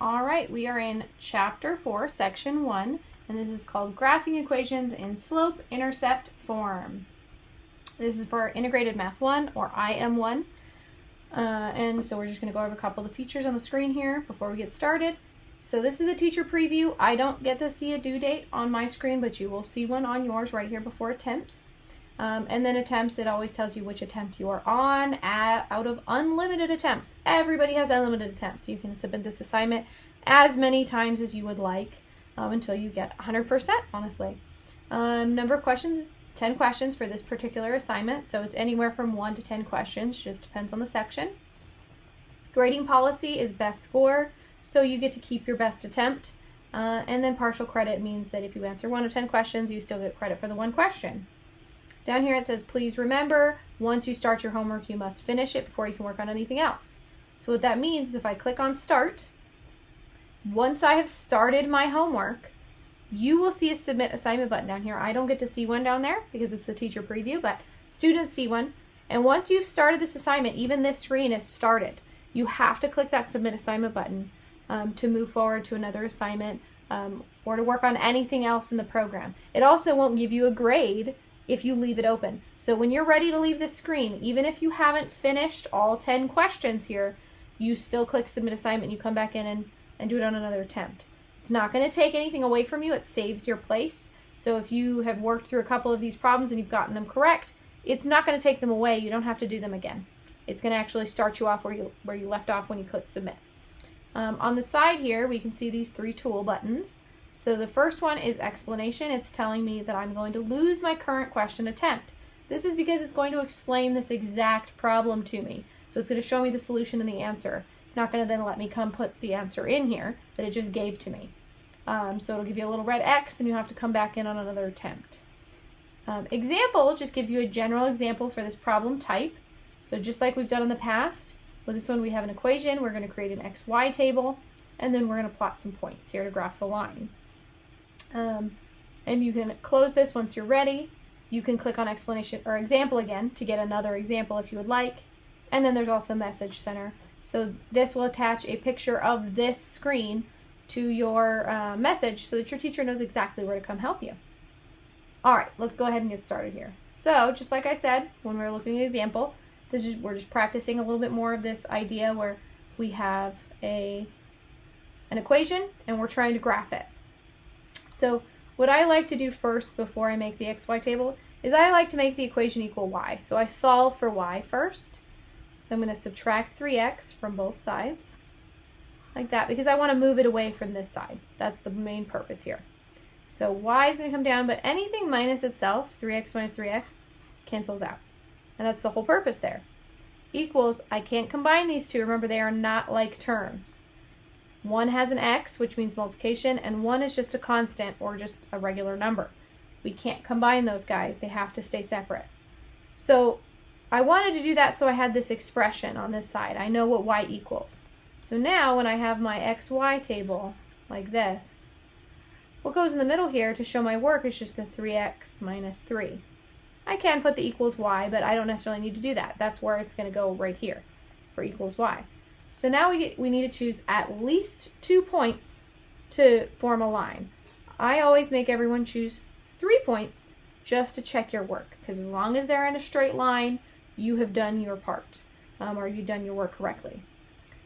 All right, we are in Chapter 4, Section 1, and this is called Graphing Equations in Slope-Intercept Form. This is for Integrated Math 1, or IM1. And so we're just going to go over a couple of the features on the screen here before we get started. So this is the teacher preview. I don't get to see a due date on my screen, but you will see one on yours right here before attempts. And then attempts, it always tells you which attempt you are on out of unlimited attempts. Everybody has unlimited attempts. So you can submit this assignment as many times as you would like until you get 100%, honestly. Number of questions is 10 questions for this particular assignment. So it's anywhere from 1 to 10 questions, just depends on the section. Grading policy is best score, so you get to keep your best attempt. And then partial credit means that if you answer 1 of 10 questions, you still get credit for the one question. Down here it says, please remember, once you start your homework, you must finish it before you can work on anything else. So what that means is if I click on start, once I have started my homework, you will see a submit assignment button down here. I don't get to see one down there because it's the teacher preview, but students see one. And once you've started this assignment, even this screen is started, you have to click that submit assignment button to move forward to another assignment or to work on anything else in the program. It also won't give you a grade if you leave it open. So when you're ready to leave this screen, even if you haven't finished all 10 questions here, you still click submit assignment and you come back in and do it on another attempt. It's not going to take anything away from you. It saves your place. So if you have worked through a couple of these problems and you've gotten them correct, it's not going to take them away. You don't have to do them again. It's going to actually start you off where you left off when you click submit. On the side here, we can see these 3 tool buttons. So the first one is explanation. It's telling me that I'm going to lose my current question attempt. This is because it's going to explain this exact problem to me. So it's going to show me the solution and the answer. It's not going to then let me come put the answer in here that it just gave to me. So it'll give you a little red X and you have to come back in on another attempt. Example just gives you a general example for this problem type. So just like we've done in the past, with this one we have an equation. We're going to create an XY table and then we're going to plot some points here to graph the line. And you can close this once you're ready. You can click on explanation or example again to get another example if you would like. And then there's also message center. So this will attach a picture of this screen to your message so that your teacher knows exactly where to come help you. All right, let's go ahead and get started here. So just like I said when we were looking at an example, we're just practicing a little bit more of this idea where we have an equation and we're trying to graph it. So what I like to do first before I make the XY table is I like to make the equation equal y. So I solve for y first. So I'm going to subtract 3x from both sides, like that, because I want to move it away from this side. That's the main purpose here. So y is going to come down, but anything minus itself, 3x minus 3x, cancels out. And that's the whole purpose there. Equals, I can't combine these two. Remember, they are not like terms. One has an x, which means multiplication, and one is just a constant or just a regular number. We can't combine those guys. They have to stay separate. So I wanted to do that so I had this expression on this side. I know what y equals. So now when I have my xy table like this, what goes in the middle here to show my work is just the 3x minus 3. I can put the equals y, but I don't necessarily need to do that. That's where it's going to go right here for equals y. So now we need to choose at least 2 points to form a line. I always make everyone choose 3 points just to check your work, because as long as they're in a straight line, you have done your part, or you've done your work correctly.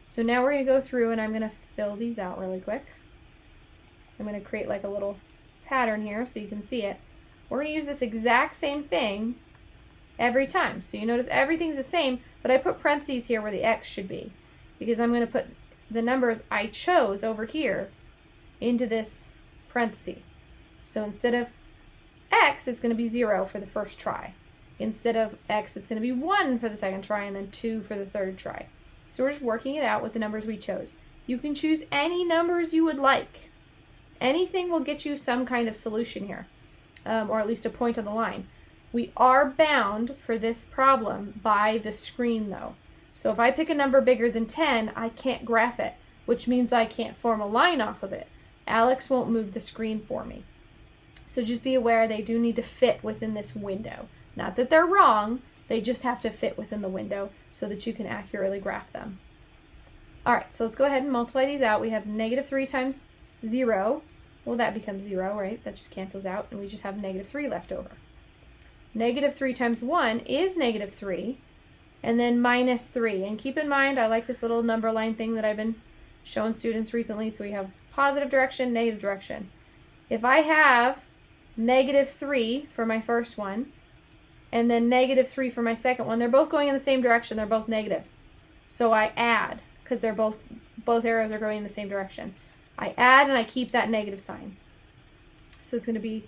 So now we're going to go through and I'm going to fill these out really quick. So I'm going to create like a little pattern here so you can see it. We're going to use this exact same thing every time. So you notice everything's the same, but I put parentheses here where the x should be, because I'm going to put the numbers I chose over here into this parenthesis. So instead of x, it's going to be 0 for the first try. Instead of x, it's going to be 1 for the second try, and then 2 for the third try. So we're just working it out with the numbers we chose. You can choose any numbers you would like. Anything will get you some kind of solution here, or at least a point on the line. We are bound for this problem by the screen though. So if I pick a number bigger than 10, I can't graph it, which means I can't form a line off of it. Alex won't move the screen for me. So just be aware they do need to fit within this window. Not that they're wrong, they just have to fit within the window so that you can accurately graph them. All right, so let's go ahead and multiply these out. We have negative 3 times 0. Well, that becomes 0, right? That just cancels out, and we just have negative 3 left over. Negative 3 times 1 is negative 3, and then minus 3. And keep in mind, I like this little number line thing that I've been showing students recently. So we have positive direction, negative direction. If I have negative 3 for my first one, and then negative 3 for my second one, they're both going in the same direction. They're both negatives. So I add, because they're both arrows are going in the same direction. I add and I keep that negative sign. So it's going to be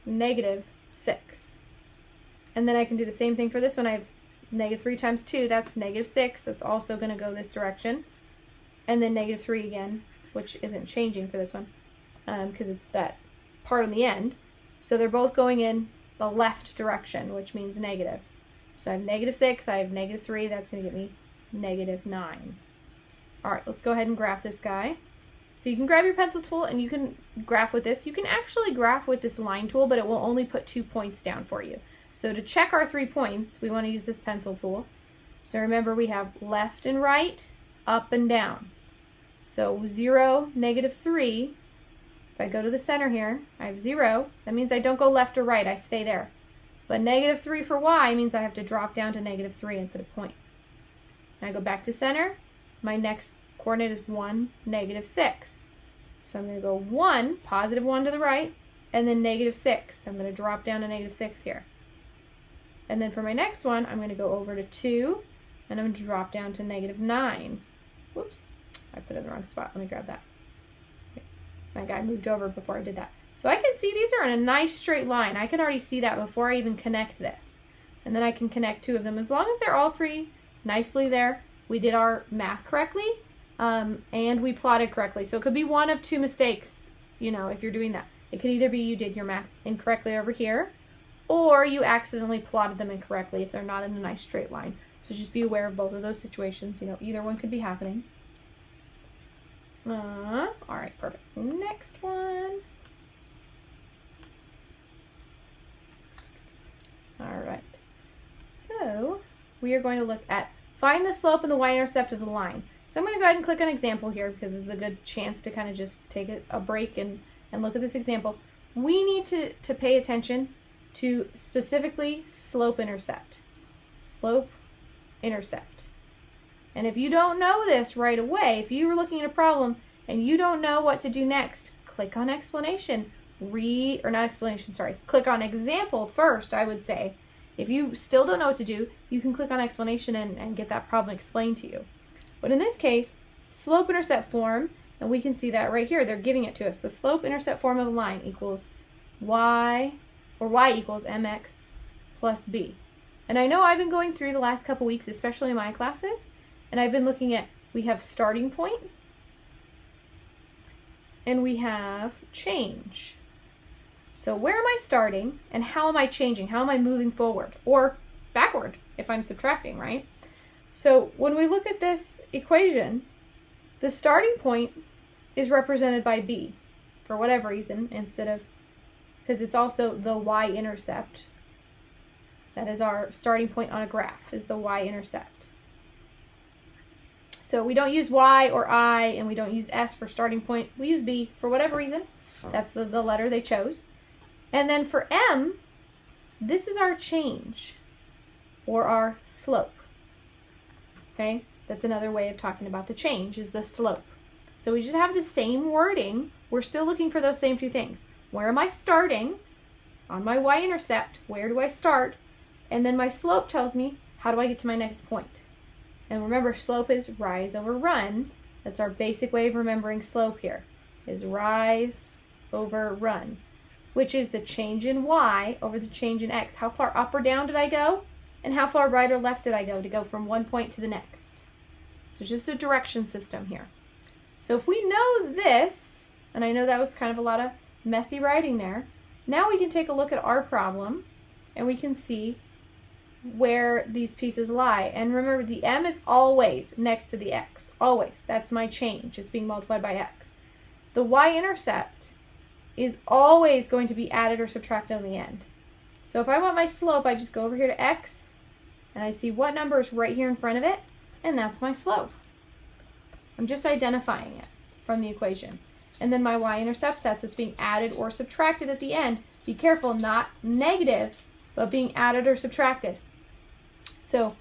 negative 6. And then I can do the same thing for this one. I have negative 3 times 2, that's negative 6. That's also going to go this direction. And then negative 3 again, which isn't changing for this one, because it's that part on the end. So they're both going in the left direction, which means negative. So I have negative 6, I have negative 3, that's going to get me negative 9. All right, let's go ahead and graph this guy. So you can grab your pencil tool and you can graph with this. You can actually graph with this line tool, but it will only put 2 points down for you. So to check our 3 points, we want to use this pencil tool. So remember, we have left and right, up and down. So 0, negative 3. If I go to the center here, I have 0. That means I don't go left or right, I stay there. But negative 3 for y means I have to drop down to negative 3 and put a point. And I go back to center. My next coordinate is 1, negative 6. So I'm going to go 1, positive 1 to the right, and then negative 6. I'm going to drop down to negative 6 here. And then for my next one, I'm going to go over to 2, and I'm going to drop down to negative 9. Whoops, I put it in the wrong spot. Let me grab that. Okay. My guy moved over before I did that. So I can see these are in a nice straight line. I can already see that before I even connect this. And then I can connect 2 of them. As long as they're all 3 nicely there, we did our math correctly, and we plotted correctly. So it could be one of 2 mistakes, you know, if you're doing that. It could either be you did your math incorrectly over here, or you accidentally plotted them incorrectly if they're not in a nice straight line. So just be aware of both of those situations. You know, either one could be happening. All right, perfect. Next one. All right. So we are going to look at find the slope and the y-intercept of the line. So I'm going to go ahead and click on example here because this is a good chance to kind of just take a break and look at this example. We need to pay attention to specifically slope-intercept. Slope-intercept. And if you don't know this right away, if you were looking at a problem and you don't know what to do next, click on explanation. Click on example first, I would say. If you still don't know what to do, you can click on explanation and get that problem explained to you. But in this case, slope-intercept form, and we can see that right here, they're giving it to us. The slope-intercept form of a line equals y equals mx plus b. And I know I've been going through the last couple weeks, especially in my classes, and I've been looking at, we have starting point, and we have change. So where am I starting, and how am I changing? How am I moving forward? Or backward, if I'm subtracting, right? So when we look at this equation, the starting point is represented by b, for whatever reason, instead of, because it's also the y-intercept. That is our starting point on a graph, is the y-intercept. So we don't use y or I, and we don't use s for starting point. We use b for whatever reason. That's the letter they chose. And then for m, this is our change, or our slope. Okay, that's another way of talking about the change, is the slope. So we just have the same wording. We're still looking for those same 2 things. Where am I starting? On my y-intercept, where do I start? And then my slope tells me, how do I get to my next point? And remember, slope is rise over run. That's our basic way of remembering slope here, is rise over run, which is the change in y over the change in x. How far up or down did I go? And how far right or left did I go to go from one point to the next? So it's just a direction system here. So if we know this, and I know that was kind of a lot of messy writing there, now we can take a look at our problem and we can see where these pieces lie. And remember, the m is always next to the x. Always. That's my change. It's being multiplied by x. The y-intercept is always going to be added or subtracted on the end. So if I want my slope, I just go over here to x, and I see what number is right here in front of it, and that's my slope. I'm just identifying it from the equation. And then my y-intercept, that's what's being added or subtracted at the end. Be careful, not negative, but being added or subtracted. So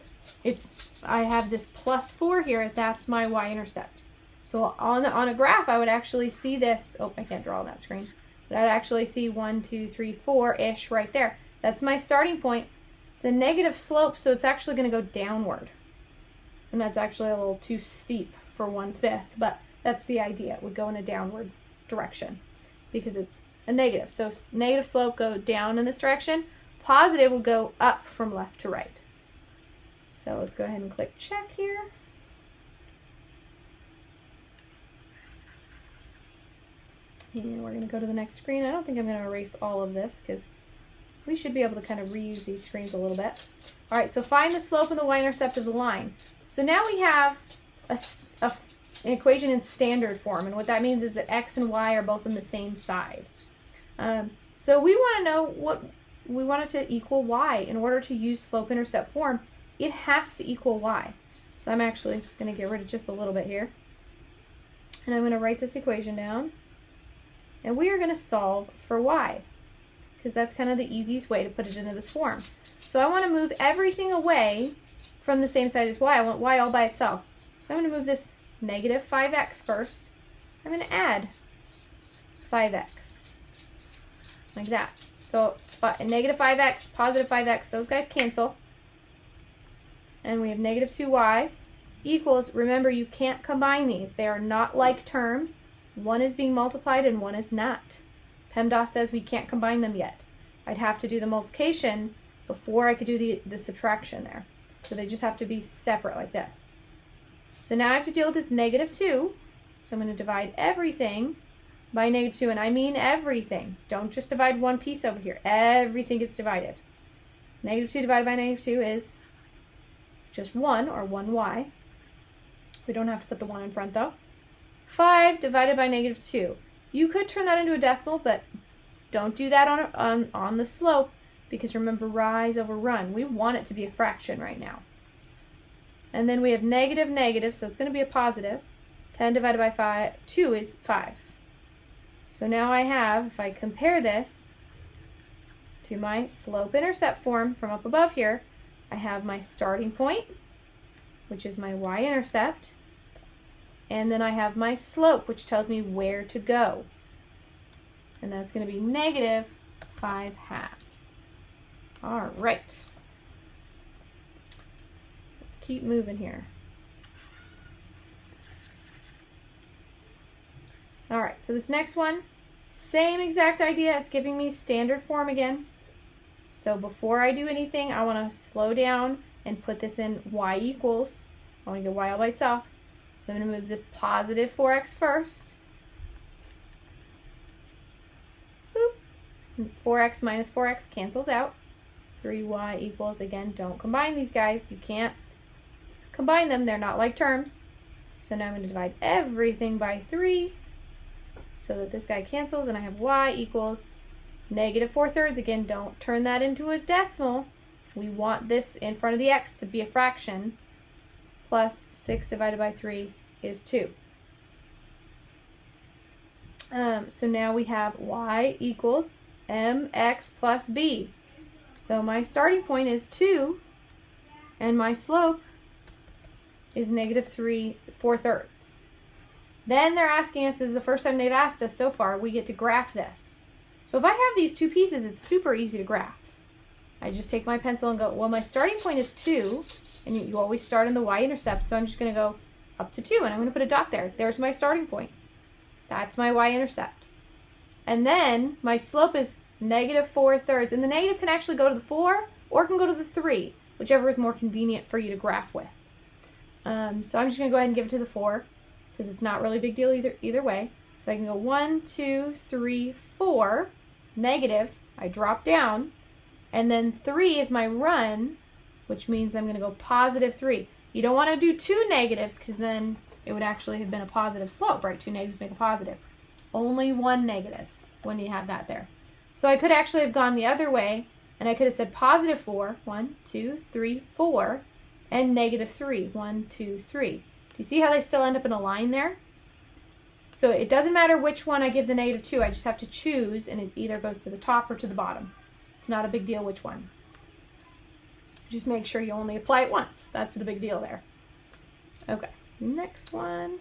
I have this +4 here, that's my y-intercept. So on a graph, I would actually see this, oh, I can't draw on that screen, but I'd actually see 1, 2, 3, 4-ish right there. That's my starting point. It's a negative slope, so it's actually going to go downward. And that's actually a little too steep for 1/5, but that's the idea. It would go in a downward direction because it's a negative. So negative slope go down in this direction. Positive would go up from left to right. So let's go ahead and click check here. And we're going to go to the next screen. I don't think I'm going to erase all of this because we should be able to kind of reuse these screens a little bit. All right, so find the slope and the y-intercept of the line. So now we have an equation in standard form, and what that means is that x and y are both on the same side. So we want to know what we want it to equal y. In order to use slope-intercept form, it has to equal y. So I'm actually going to get rid of just a little bit here, and I'm going to write this equation down, and we are going to solve for y, because that's kind of the easiest way to put it into this form. So I want to move everything away from the same side as y. I want y all by itself. So I'm going to move this negative 5x first. I'm going to add 5x, like that. So negative 5x, positive 5x, those guys cancel. And we have negative 2y equals, remember you can't combine these. They are not like terms. One is being multiplied and one is not. PEMDAS says we can't combine them yet. I'd have to do the multiplication before I could do the subtraction there. So they just have to be separate like this. So now I have to deal with this negative 2. So I'm going to divide everything by negative 2. And I mean everything. Don't just divide one piece over here. Everything gets divided. Negative 2 divided by negative 2 is just 1, or 1y. We don't have to put the 1 in front though. 5 divided by negative 2. You could turn that into a decimal, but don't do that on the slope, because remember, rise over run. We want it to be a fraction right now. And then we have negative, negative, so it's going to be a positive. 10 divided by 2 is 5. So now I have, if I compare this to my slope-intercept form from up above here, I have my starting point, which is my y-intercept, and then I have my slope, which tells me where to go. And that's going to be negative 5/2. All right. Let's keep moving here. All right, so this next one, same exact idea. It's giving me standard form again. So before I do anything, I want to slow down and put this in y equals. I want to get y all by itself. So I'm going to move this positive 4x first. Boop. 4x minus 4x cancels out. 3y equals, again, don't combine these guys. You can't combine them. They're not like terms. So now I'm going to divide everything by 3 so that this guy cancels, and I have y equals negative 4/3. Again, don't turn that into a decimal. We want this in front of the x to be a fraction. Plus 6 divided by 3 is 2. So now we have y equals mx plus b. So my starting point is 2, and my slope is negative 3/4. Then they're asking us, this is the first time they've asked us so far, we get to graph this. So if I have these two pieces, it's super easy to graph. I just take my pencil and go, well, my starting point is 2, and you always start in the y-intercept, so I'm just going to go up to 2, and I'm going to put a dot there. There's my starting point. That's my y-intercept. And then my slope is negative 4/3, and the negative can actually go to the 4 or it can go to the 3, whichever is more convenient for you to graph with. So I'm just going to go ahead and give it to the 4, because it's not really a big deal either way. So I can go 1, 2, 3, 4, negative, I drop down, and then 3 is my run, which means I'm going to go positive 3. You don't want to do 2 negatives, because then it would actually have been a positive slope, right? 2 negatives make a positive. Only 1 negative when you have that there. So I could actually have gone the other way, and I could have said positive 4, 1, 2, 3, 4, and negative 3, 1, 2, 3. you see how they still end up in a line there? So it doesn't matter which one I give the negative to, I just have to choose, and it either goes to the top or to the bottom. It's not a big deal which one. Just make sure you only apply it once. That's the big deal there. Okay, next one.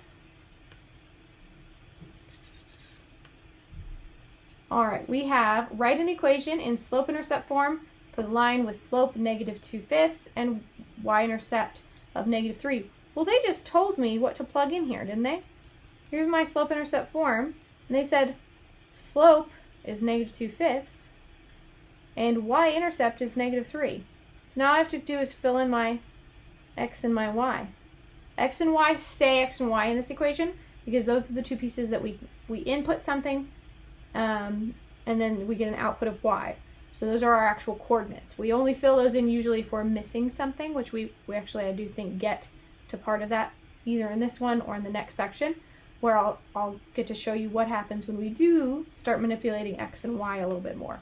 All right, we have write an equation in slope-intercept form for the line with slope -2/5 and y-intercept of -3. Well, they just told me what to plug in here, didn't they? Here's my slope-intercept form, and they said slope is -2/5 and y-intercept is -3. So now all I have to do is fill in my x and my y. X and y stay x and y in this equation because those are the two pieces that we input something, and then we get an output of y. So those are our actual coordinates. We only fill those in usually if we're missing something, which we actually, I do think, get to part of that either in this one or in the next section, where I'll get to show you what happens when we do start manipulating x and y a little bit more.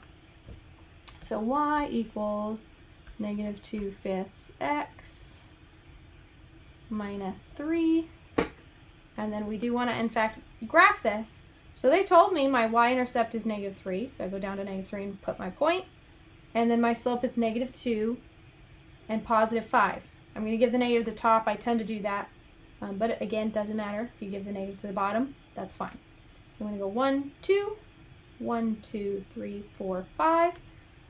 So y equals -2/5 x minus 3. And then we do want to, in fact, graph this. So they told me my y-intercept is -3, so I go down to -3 and put my point. And then my slope is -2 and +5. I'm going to give the negative to the top. I tend to do that. But again, it doesn't matter. If you give the negative to the bottom, that's fine. So I'm going to go 1, 2, 1, 2, 3, 4, 5,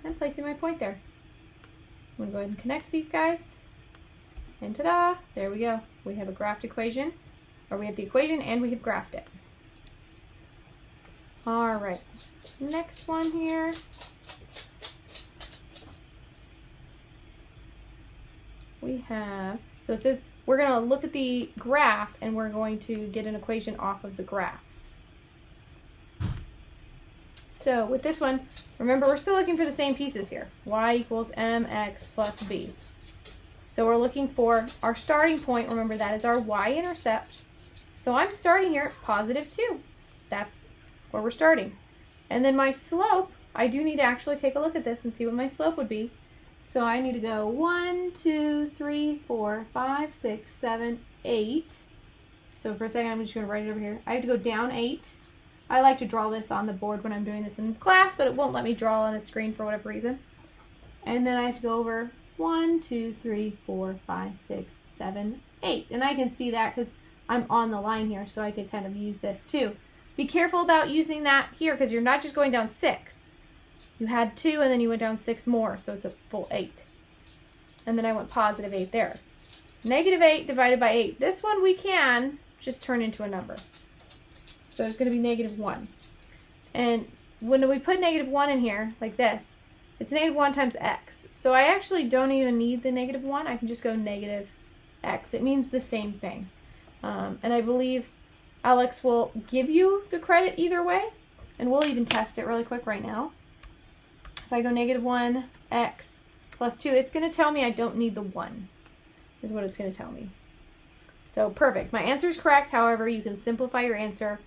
and placing my point there. I'm going to go ahead and connect these guys. And ta-da! There we go. We have a graphed equation. Or we have the equation and we have graphed it. All right. Next one here. We have, so it says we're going to look at the graph and we're going to get an equation off of the graph. So with this one, remember we're still looking for the same pieces here. Y equals mx plus b. So we're looking for our starting point. Remember that is our y-intercept. So I'm starting here at +2. That's where we're starting. And then my slope, I do need to actually take a look at this and see what my slope would be. So I need to go 1, 2, 3, 4, 5, 6, 7, 8. So for a second, I'm just going to write it over here. I have to go down 8. I like to draw this on the board when I'm doing this in class, but it won't let me draw on the screen for whatever reason. And then I have to go over 1, 2, 3, 4, 5, 6, 7, 8. And I can see that because I'm on the line here, so I could kind of use this too. Be careful about using that here because you're not just going down 6. You had 2 and then you went down 6 more, so it's a full 8. And then I went +8 there. -8 divided by 8. This one we can just turn into a number. So it's going to be -1. And when we put -1 in here, like this, it's -1 times x. So I actually don't even need the -1. I can just go -x. It means the same thing. And I believe Alex will give you the credit either way. And we'll even test it really quick right now. If I go -1 x plus 2, it's going to tell me I don't need the 1, is what it's going to tell me. So perfect. My answer is correct. However, you can simplify your answer.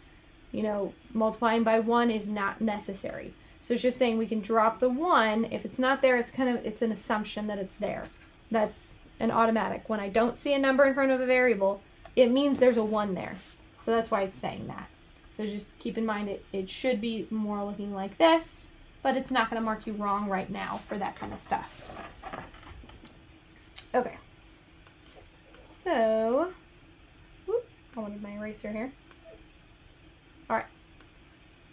You know, multiplying by 1 is not necessary. So it's just saying we can drop the 1. If it's not there, it's an assumption that it's there. That's an automatic. When I don't see a number in front of a variable, it means there's a 1 there. So that's why it's saying that. So just keep in mind it should be more looking like this, but it's not going to mark you wrong right now for that kind of stuff. Okay. So, I wanted my eraser here. All right.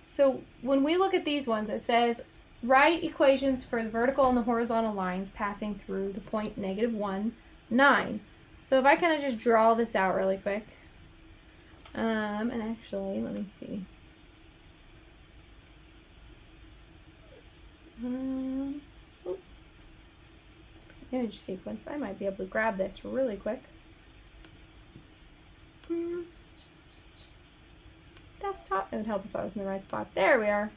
So when we look at these ones, it says write equations for the vertical and the horizontal lines passing through the point -1, 9. So if I kind of just draw this out really quick, and actually, let me see. Image sequence. I might be able to grab this really quick. Desktop. It would help if I was in the right spot. There we are.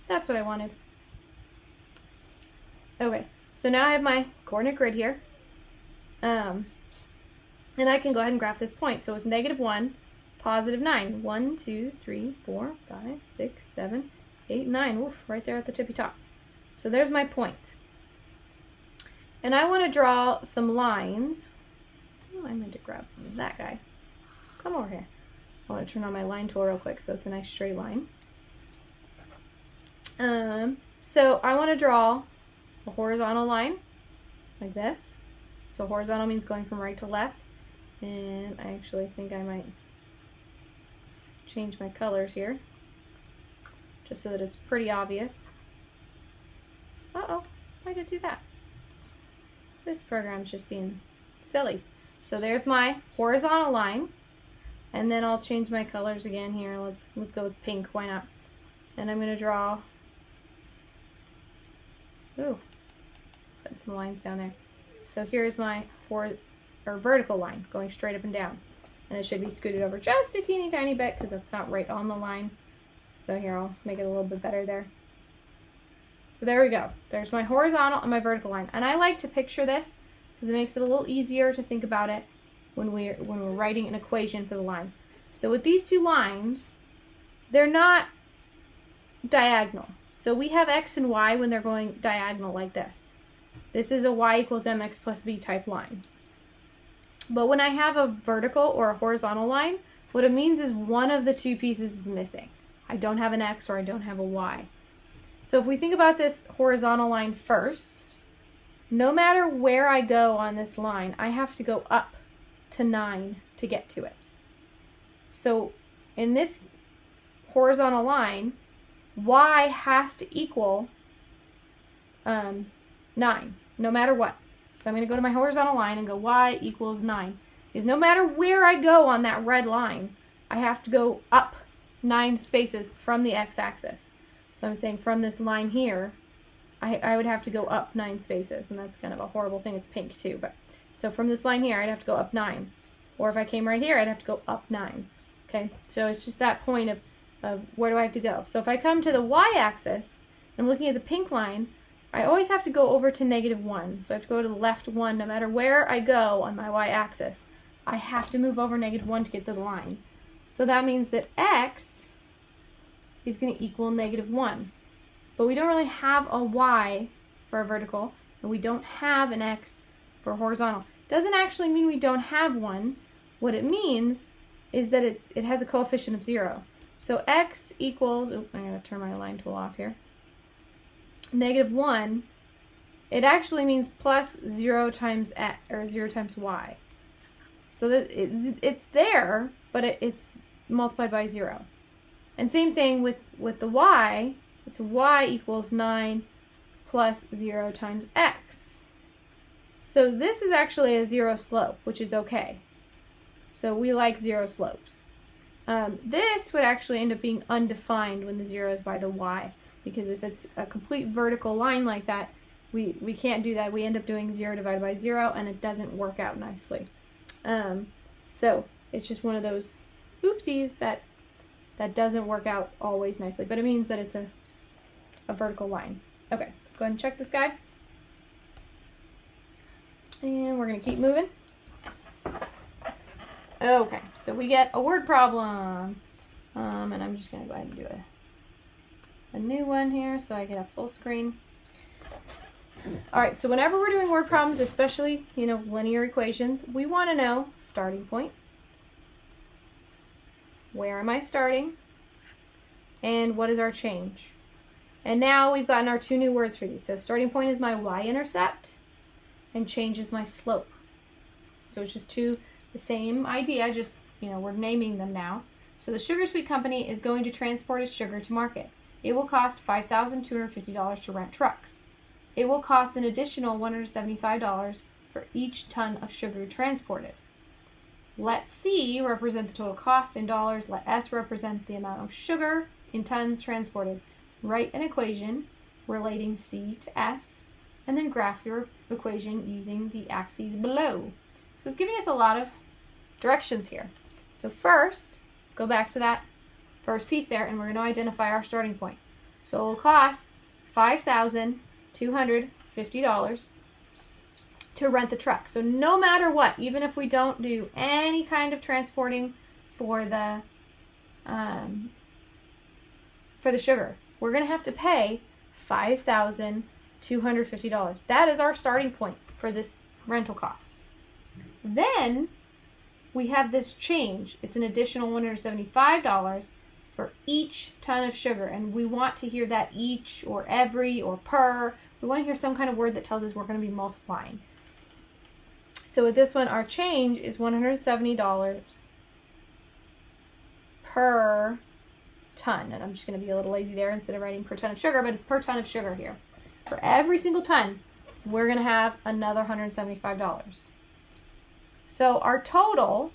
That's what I wanted. Okay, so now I have my coordinate grid here. And I can go ahead and graph this point. So it's -1, +9. 1, 2, 3, 4, 5, 6, 7, 8, 9. Oof, right there at the tippy top. So there's my point. And I want to draw some lines. Oh, I meant to grab that guy. come over here. I want to turn on my line tool real quick so it's a nice straight line. So I want to draw a horizontal line like this. So horizontal means going from right to left. And I actually think I might change my colors here just so that it's pretty obvious. Uh-oh, why did I do that? This program's just being silly. So there's my horizontal line. And then I'll change my colors again here. Let's go with pink, why not? And I'm gonna draw, ooh, put some lines down there. So here's my vertical line going straight up and down. And it should be scooted over just a teeny tiny bit because that's not right on the line. So here, I'll make it a little bit better there. So there we go. There's my horizontal and my vertical line. And I like to picture this because it makes it a little easier to think about it when we're writing an equation for the line. So with these two lines, they're not diagonal. So we have x and y when they're going diagonal like this. This is a y equals mx plus b type line. But when I have a vertical or a horizontal line, what it means is one of the two pieces is missing. I don't have an x or I don't have a y. So if we think about this horizontal line first, no matter where I go on this line, I have to go up to 9 to get to it. So in this horizontal line, y has to equal 9, no matter what. So I'm going to go to my horizontal line and go y equals 9. Because no matter where I go on that red line, I have to go up 9 spaces from the x-axis. So I'm saying from this line here, I would have to go up 9 spaces. And that's kind of a horrible thing. It's pink too. But so from this line here, I'd have to go up 9. Or if I came right here, I'd have to go up 9. Okay, so it's just that point of where do I have to go. So if I come to the y-axis, I'm looking at the pink line, I always have to go over to -1. So I have to go to the left 1 no matter where I go on my y-axis. I have to move over -1 to get to the line. So that means that x is going to equal -1. But we don't really have a y for a vertical, and we don't have an x for horizontal. Doesn't actually mean we don't have one. What it means is that it has a coefficient of 0. So x equals, I'm going to turn my line tool off here, -1, it actually means plus 0 times x, or 0 times y. So that it's there, but it's multiplied by 0. And same thing with the y, it's y equals 9 plus 0 times x. So this is actually a 0 slope, which is okay. So we like 0 slopes. This would actually end up being undefined when the 0 is by the y, because if it's a complete vertical line like that, we can't do that. We end up doing 0 divided by 0, and it doesn't work out nicely. So it's just one of those oopsies that doesn't work out always nicely, but it means that it's a vertical line. Okay, let's go ahead and check this guy. And we're going to keep moving. Okay, so we get a word problem. And I'm just going to go ahead and do a new one here so I get a full screen. Alright, so whenever we're doing word problems, especially, linear equations, we want to know starting point. Where am I starting? And what is our change? And now we've gotten our two new words for these. So starting point is my y-intercept, and change is my slope. So it's just the same idea, just, we're naming them now. So the Sugar Sweet Company is going to transport its sugar to market. It will cost $5,250 to rent trucks. It will cost an additional $175 for each ton of sugar transported. Let C represent the total cost in dollars. Let S represent the amount of sugar in tons transported. Write an equation relating C to S, and then graph your equation using the axes below. So it's giving us a lot of directions here. So first, let's go back to that first piece there, and we're going to identify our starting point. So it will cost $5,250 to rent the truck. So no matter what, even if we don't do any kind of transporting for the sugar, we're going to have to pay $5,250. That is our starting point for this rental cost. Then we have this change. It's an additional $175 for each ton of sugar. And we want to hear that each or every or per. We want to hear some kind of word that tells us we're going to be multiplying. So with this one, our change is $170 per ton. And I'm just going to be a little lazy there instead of writing per ton of sugar, but it's per ton of sugar here. For every single ton, we're going to have another $175. So our total,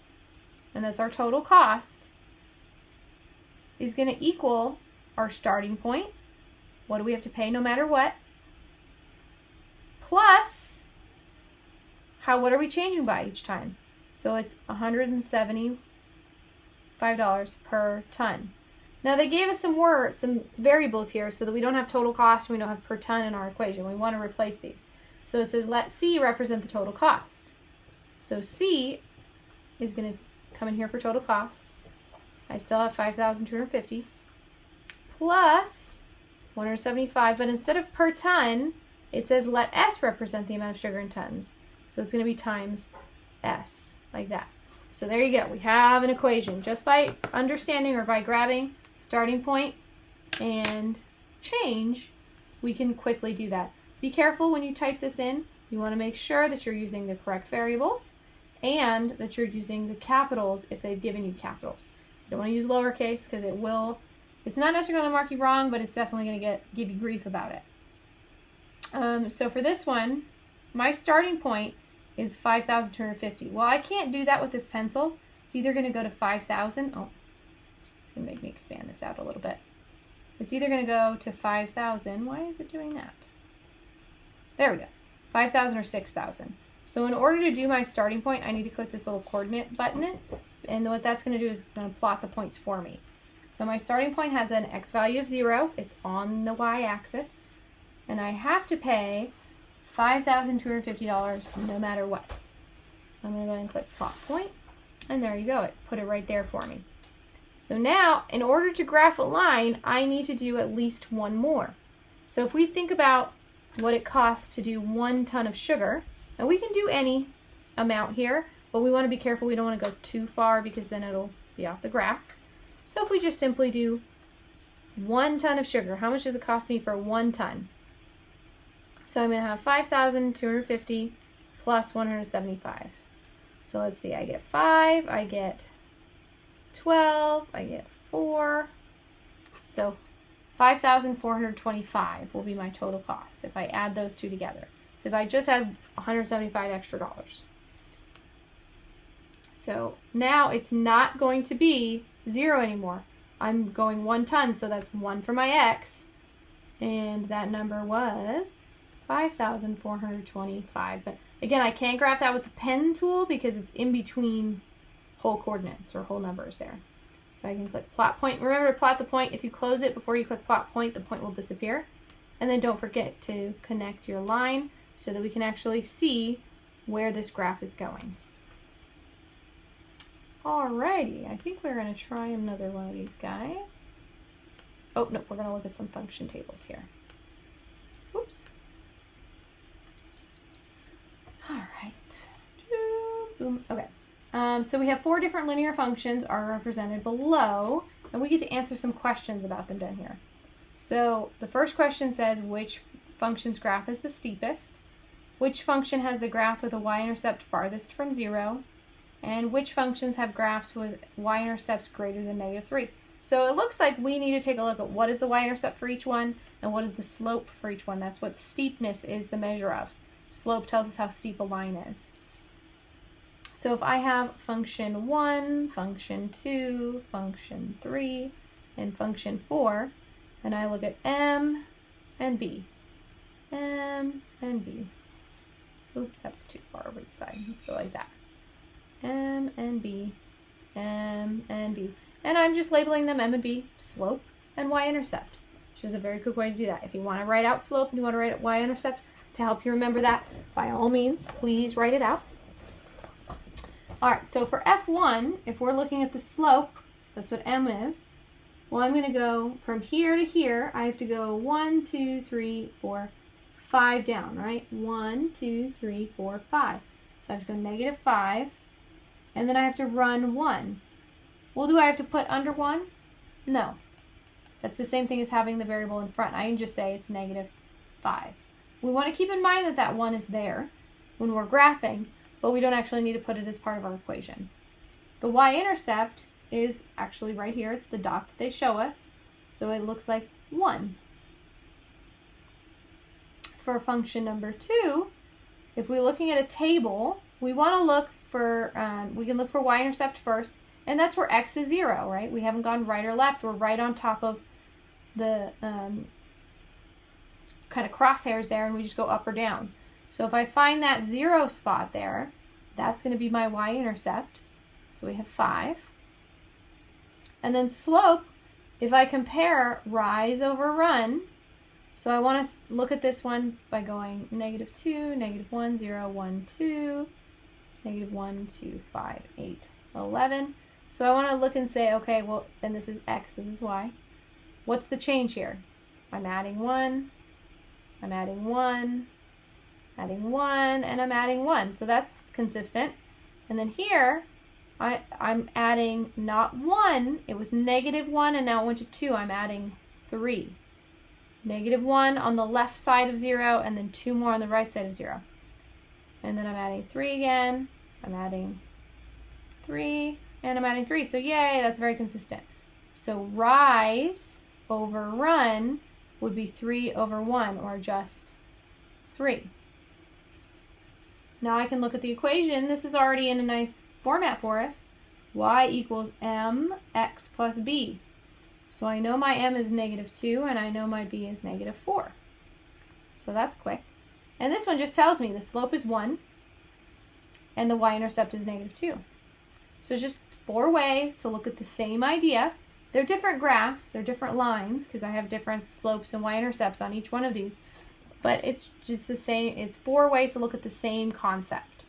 and that's our total cost, is going to equal our starting point. What do we have to pay no matter what? Plus, what are we changing by each time? So it's $175 per ton. Now they gave us some variables here so that we don't have total cost and we don't have per ton in our equation. We want to replace these. So it says let C represent the total cost. So C is going to come in here for total cost. I still have $5,250 plus 175, but instead of per ton, it says let S represent the amount of sugar in tons. So it's going to be times S, like that. So there you go. We have an equation. Just by understanding or by grabbing starting point and change, we can quickly do that. Be careful when you type this in. You want to make sure that you're using the correct variables and that you're using the capitals if they've given you capitals. You don't want to use lowercase because it's not necessarily going to mark you wrong, but it's definitely going to give you grief about it. So for this one, my starting point is 5,250. Well, I can't do that with this pencil. It's either going to go to 5,000. Oh, it's going to make me expand this out a little bit. It's either going to go to 5,000. Why is it doing that? There we go. 5,000 or 6,000. So in order to do my starting point, I need to click this little coordinate button. And what that's going to do is going to plot the points for me. So my starting point has an x value of 0. It's on the y-axis. And I have to pay $5,250 no matter what. So I'm going to go ahead and click plot point. And there you go. It put it right there for me. So now, in order to graph a line, I need to do at least one more. So if we think about what it costs to do 1 ton of sugar, and we can do any amount here, but we want to be careful. We don't want to go too far because then it'll be off the graph. So if we just simply do 1 ton of sugar, how much does it cost me for 1 ton? So I'm going to have 5,250 plus 175. So let's see, I get 5, I get 12, I get 4. So 5,425 will be my total cost if I add those two together, because I just had $175 extra dollars. So now it's not going to be 0 anymore. I'm going 1 ton, so that's 1 for my x, and that number was 5,425. But again, I can't graph that with the pen tool because it's in between whole coordinates or whole numbers there. So I can click plot point. Remember to plot the point. If you close it before you click plot point, the point will disappear. And then don't forget to connect your line so that we can actually see where this graph is going. Alrighty, I think we're going to try another one of these guys. Oh, no, we're going to look at some function tables here. Oops. Alright. Boom. Okay. So we have 4 different linear functions are represented below, and we get to answer some questions about them down here. So the first question says, which function's graph is the steepest? Which function has the graph with a y-intercept farthest from 0? And which functions have graphs with y-intercepts greater than -3? So it looks like we need to take a look at what is the y-intercept for each one and what is the slope for each one. That's what steepness is the measure of. Slope tells us how steep a line is. So if I have function 1, function 2, function 3, and function 4, and I look at M and B, M and B. Oop, that's too far over the side. Let's go like that. M and B, M and B. And I'm just labeling them M and B, slope and y-intercept, which is a very quick way to do that. If you want to write out slope and you want to write out y-intercept to help you remember that, by all means, please write it out. Alright, so for F1, if we're looking at the slope, that's what M is, well, I'm going to go from here to here. I have to go 1, 2, 3, 4, 5 down, right? 1, 2, 3, 4, 5. So I have to go -5, And then I have to run 1. Well, do I have to put under 1? No. That's the same thing as having the variable in front. I can just say it's -5. We want to keep in mind that that 1 is there when we're graphing, but we don't actually need to put it as part of our equation. The y-intercept is actually right here. It's the dot that they show us. So it looks like 1. For function number 2, if we're looking at a table, we want to look for, we can look for y-intercept first, and that's where x is 0, right? We haven't gone right or left. We're right on top of the kind of crosshairs there, and we just go up or down. So if I find that 0 spot there, that's going to be my y-intercept. So we have 5. And then slope, if I compare rise over run, so I want to look at this one by going -2, -1, 0, 1, 2, -1, 2, 5, 8, 11. So I want to look and say, okay, well, and this is x, this is y. What's the change here? I'm adding 1, I'm adding 1, adding 1, and I'm adding 1. So that's consistent. And then here, I'm adding not 1, it was -1, and now it went to 2. I'm adding 3. -1 on the left side of 0, and then 2 more on the right side of 0. And then I'm adding 3 again, I'm adding 3, and I'm adding 3. So yay, that's very consistent. So rise over run would be 3 over 1, or just 3. Now I can look at the equation. This is already in a nice format for us. Y equals mx plus b. So I know my m is -2, and I know my b is -4. So that's quick. And this one just tells me the slope is 1, and the y-intercept is -2. So it's just 4 ways to look at the same idea. They're different graphs, they're different lines, because I have different slopes and y-intercepts on each one of these. But it's just the same, it's 4 ways to look at the same concept.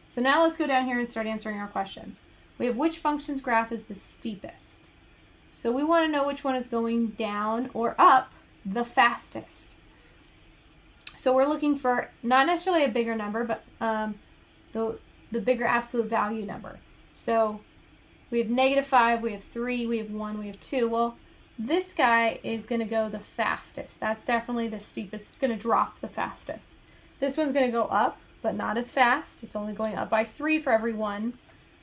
So now let's go down here and start answering our questions. We have which function's graph is the steepest. So we want to know which one is going down or up the fastest. So we're looking for not necessarily a bigger number, but the bigger absolute value number. So we have -5, we have 3, we have 1, we have 2. Well, this guy is going to go the fastest. That's definitely the steepest. It's going to drop the fastest. This one's going to go up, but not as fast. It's only going up by 3 for every 1.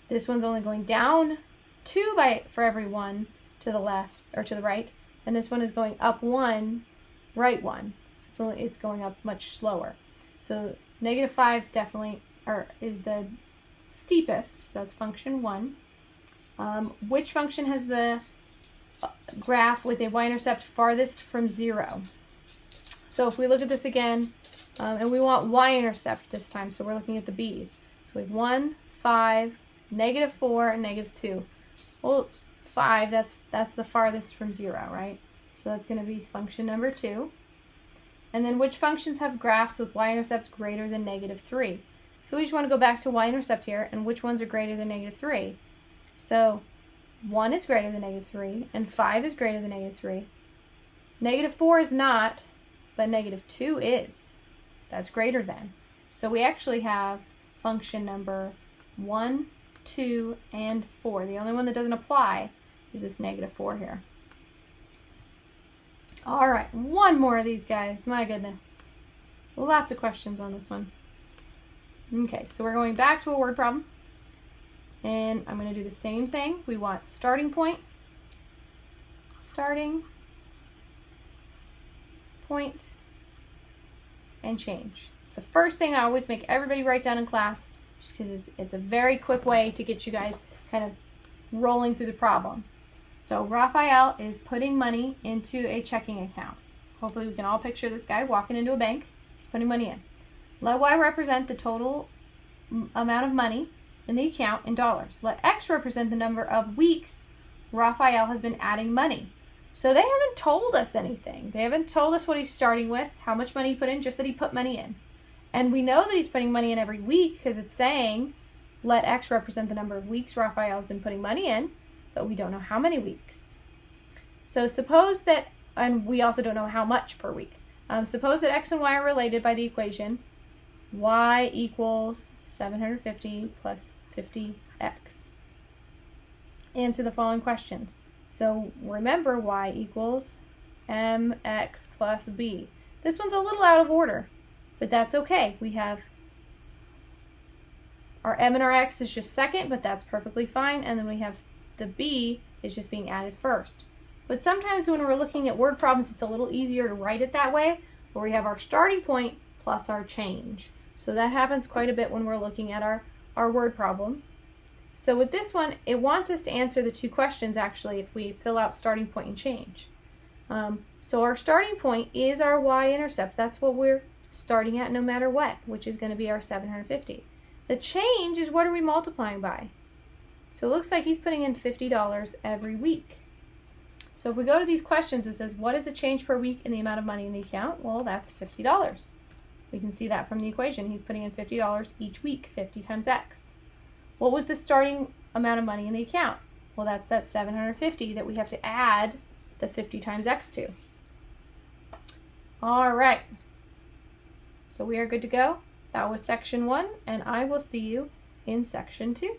This one's only going down 2 for every 1 to the left or to the right. And this one is going up 1, right 1. So it's going up much slower. So -5 definitely is the steepest. So that's function 1. Which function has the graph with a y-intercept farthest from 0? So if we look at this again, and we want y-intercept this time, so we're looking at the b's. So we have 1, 5, -4, and -2. Well, 5, that's the farthest from 0, right? So that's going to be function number 2. And then which functions have graphs with y-intercepts greater than -3? So we just want to go back to y-intercept here, and which ones are greater than -3? So 1 is greater than -3, and 5 is greater than -3. -4 is not, but -2 is. That's greater than. So we actually have function number 1, 2, and 4. The only one that doesn't apply is this -4 here. All right, one more of these guys. My goodness. Lots of questions on this one. Okay, so we're going back to a word problem. And I'm going to do the same thing. We want starting point, and change. It's the first thing I always make everybody write down in class, just because it's a very quick way to get you guys kind of rolling through the problem. So Raphael is putting money into a checking account. Hopefully we can all picture this guy walking into a bank. He's putting money in. Let Y represent the total amount of money in the account in dollars. Let X represent the number of weeks Raphael has been adding money. So they haven't told us anything. They haven't told us what he's starting with, how much money he put in, just that he put money in. And we know that he's putting money in every week because it's saying let X represent the number of weeks Raphael has been putting money in, but we don't know how many weeks. So suppose that, and we also don't know how much per week. Suppose that X and Y are related by the equation Y equals 750 plus 50 x. Answer the following questions. So remember, y equals mx plus b. This one's a little out of order, but that's okay. We have our m and our x is just second, but that's perfectly fine. And then we have the b is just being added first. But sometimes when we're looking at word problems, it's a little easier to write it that way, where we have our starting point plus our change. So that happens quite a bit when we're looking at our word problems. So with this one, it wants us to answer the two questions actually if we fill out starting point and change. So our starting point is our y-intercept. That's what we're starting at no matter what, which is going to be our 750. The change is what are we multiplying by? So it looks like he's putting in $50 every week. So if we go to these questions, it says, what is the change per week in the amount of money in the account? Well, that's $50. We can see that from the equation. He's putting in $50 each week, 50 times x. What was the starting amount of money in the account? Well, that's that 750 that we have to add the 50 times x to. All right. So we are good to go. That was section 1, and I will see you in section 2.